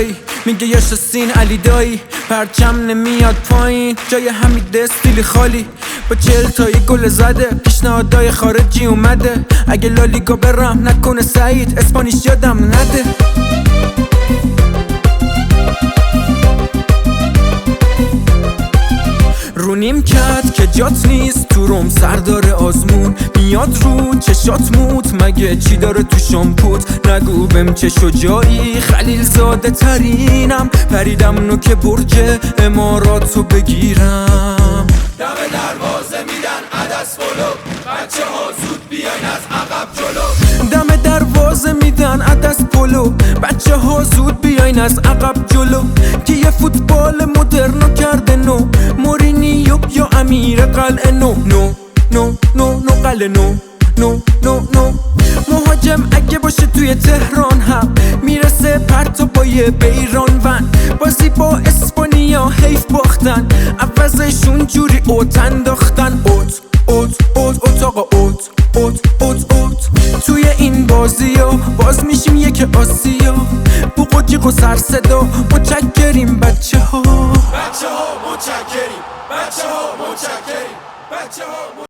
جایی میگه یاشاسین علی دایی، پرچم نمیاد پایین جای حمید استیلی خالی، با 40 تایی گل زده پیشنهادای خارجی اومده، اگه لالیگا برم نکنه سعید اسپانیش یادم نده. رو نیمکت که جات نیست تو روم سردار آزمون میاد رو چشات موت، مگه چی داره تو شامپوت؟ نگو بهم چه شجاعی خلیل زاده ترینم، پریدم نوک برج اماراتو بگیرم. دم دروازه میدن عدس پلو، بچه ها زود بیاین از عقب جلو. دم دروازه میدن عدس پلو، بچه ها زود بیاین از عقب جلو، که یه فوتبال مدرنو کرده نو، مورینیو یا امیر قلعه نو نو نو نو نو قلعه نو نو نو نو. مهاجم اگه باشه توی تهران هم میرسه پرتابای بیران ون، بازی با اسپانیا حیف باختن عوضشون جوری اوت انداختن. اوت اوت اوت اوت آقا اوت اوت اوت اوت. توی این بازیو باز میشیم یک آسیا، بوق و جیغ و سر صدا متشکریم بچه ها، بچه ها متشکریم، بچه ها متشکریم، بچه ها